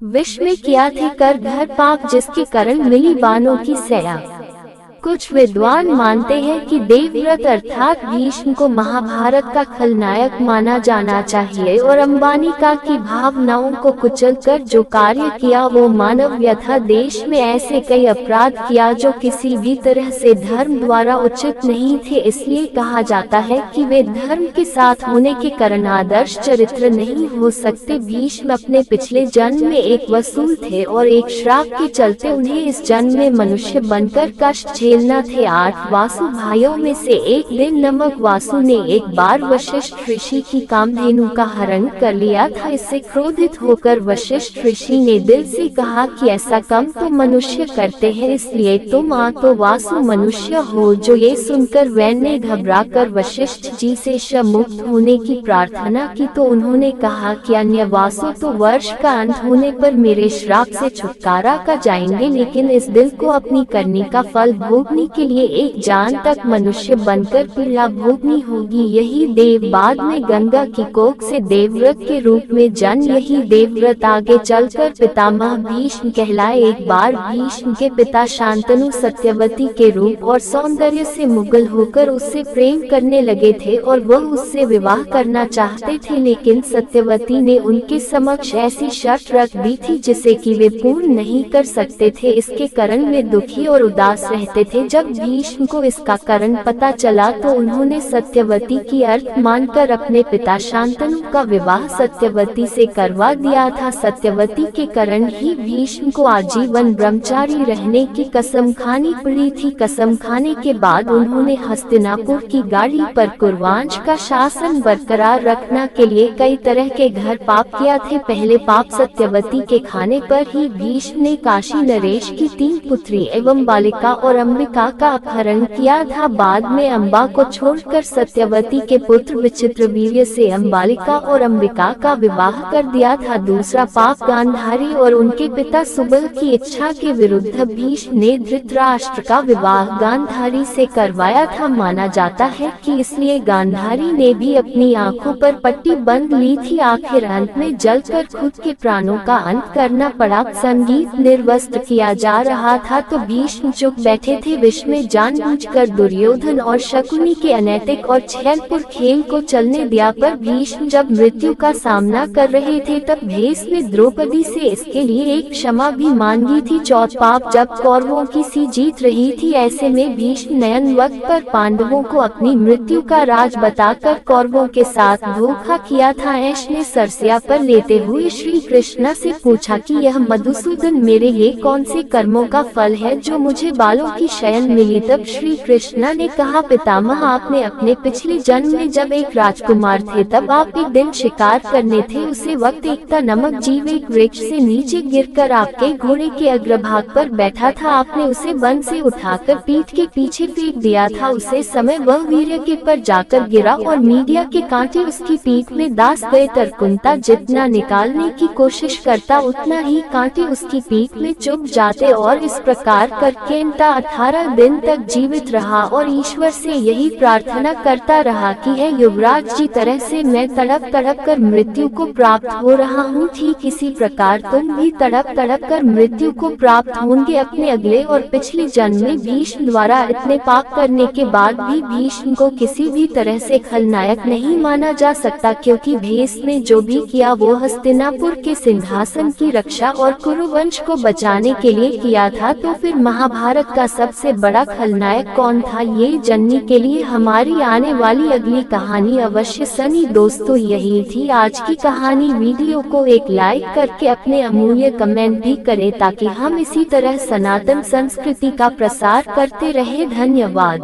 विष में किया थे कर घर पाप, जिसके कारण मिली बाणों की सया। कुछ विद्वान मानते हैं कि देवव्रत अर्थात भीष्म को महाभारत का खलनायक माना जाना चाहिए और अंबानी का की भावनाओं को कुचलकर जो कार्य किया वो मानव यथा देश में ऐसे कई अपराध किया जो किसी भी तरह से धर्म द्वारा उचित नहीं थे। इसलिए कहा जाता है कि वे धर्म के साथ होने के कारण आदर्श चरित्र नहीं हो सकते। भीष्म अपने पिछले जन्म में एक वसूल थे और एक श्राप के चलते उन्हें इस जन्म में मनुष्य बनकर कष्ट झेलना थे। 8 वासु भाइयों में से एक दिन नमक वासु ने एक बार वशिष्ठ ऋषि की कामधेनु का हरण कर लिया था। इससे क्रोधित होकर वशिष्ठ ऋषि ने दिल से कहा कि ऐसा कम तो मनुष्य करते हैं, इसलिए तुम तो वासु मनुष्य हो। जो ये सुनकर वैन ने घबराकर वशिष्ठ जी से शव मुक्त होने की प्रार्थना की तो उन्होंने कहा कि अन्य वासु तो वर्ष का अंत होने पर मेरे श्राप से छुटकारा का जाएंगे, लेकिन इस दिल को अपनी करनी का फल भोगने के लिए एक जान तक मनुष्य बनकर पीड़ा भोगनी होगी। यही देव बाद में गंगा की कोख से देवव्रत के रूप में जन्म। यही देवव्रत आगे चलकर पितामह भीष्म कहलाए। एक बार भीष्म के पिता शांतनु सत्यवती के रूप और सौंदर्य से मुगल होकर उससे प्रेम करने लगे थे और वह उससे विवाह करना चाहते थे, लेकिन सत्यवती ने उनके समक्ष ऐसी शर्त रख दी थी जिसे कि वे पूर्ण नहीं कर सकते थे। इसके कारण वे दुखी और उदास रहते थे। जब भीष्म को इसका कारण पता चला तो उन्होंने सत्यवती की अर्थ मानकर अपने पिता शांतनु का विवाह सत्यवती से करवा दिया था। सत्यवती के कारण ही भीष्म को आजीवन ब्रह्मचारी रहने की कसम खानी पड़ी थी। कसम खाने के बाद उन्होंने हस्तिनापुर की गाड़ी पर कुरुवंश का शासन बरकरार रखने के लिए कई तरह के घर पाप किया थे। पहले पाप सत्यवती के खाने पर ही भीष्म ने काशी नरेश की 3 पुत्री एवं बालिका और अंबिका का अपहरण किया था। बाद में अम्बा को छोड़कर सत्यवती के पुत्र विचित्रवीर्य से अंबालिका और अंबिका का विवाह कर दिया था। दूसरा पाप गांधारी और उनके पिता सुबल की इच्छा के विरुद्ध भीष्म ने धृतराष्ट्र का विवाह गांधारी से करवाया था। माना जाता है कि इसलिए गांधारी ने भी अपनी आंखों पर पट्टी बंद ली थी। आखिर अंत में जलकर खुद के प्राणों का अंत करना पड़ा। संगीत निर्वस्त्र किया जा रहा था तो भीष्म चुप बैठे थे। विष में जानबूझकर दुर्योधन और शकुनी के अनैतिक और छलपूर्ण खेल को चलने दिया पर भीष्म जब मृत्यु का सामना कर रहे थे तब भीष्म ने द्रौपदी से इसके लिए एक क्षमा भी मांगी थी। चौथ पाप जब कौरवों की सी जीत रही थी, ऐसे में भीष्म नयन वक्त पर पांडवों को अपनी मृत्यु का राज बताकर कौरवों के साथ धोखा किया था। ऐश ने सरसिया पर लेते हुए श्री कृष्ण से पूछा कि यह मधुसूदन मेरे ये कौन से कर्मों का फल है जो मुझे बालों की शयन मिली। तब श्री कृष्ण ने कहा, पितामह आपने अपने पिछले जन्म में जब एक राजकुमार थे तब आप एक दिन शिकार करने थे। उसी वक्त एक नमक जीव एक वृक्ष से नीचे गिरकर आपके घोड़े के अग्रभाग पर बैठा था। आपने उसे वन से उठाकर पीठ के पीछे फेंक दिया था। उसे समय वह वीर्य के पर जाकर गिरा और मीडिया के कांटे उसकी पीठ में दास गए। तरकुंता जितना निकालने की कोशिश करता उतना ही कांटे उसकी पीठ में चुभ जाते और इस प्रकार करके 18 दिन तक जीवित रहा और ईश्वर से यही प्रार्थना करता रहा कि है युवराज जी तरह से मैं तड़प तड़प कर मृत्यु को प्राप्त हो रहा हूँ, ठीक इसी प्रकार तुम भी तड़प तड़प कर मृत्यु को प्राप्त होंगे। अपने अगले और पिछले जन्म में भीष्म द्वारा इतने पाप करने के बाद भी भीष्म को किसी भी तरह से खलनायक नहीं माना जा सकता, क्योंकि भीष्म ने जो भी किया वो हस्तिनापुर के सिंहासन की रक्षा और कुरुवंश को बचाने के लिए किया था। तो फिर महाभारत का सबसे बड़ा खलनायक कौन था, ये जानने के लिए हमारी आने वाली अगली कहानी अवश्य सुनिए। दोस्तों, यही थी आज की कहानी। वीडियो को एक लाइक करके अपने अमूल्य कमेंट भी करें ताकि हम इसी तरह सनातन संस्कृति का प्रसार करते रहे। धन्यवाद।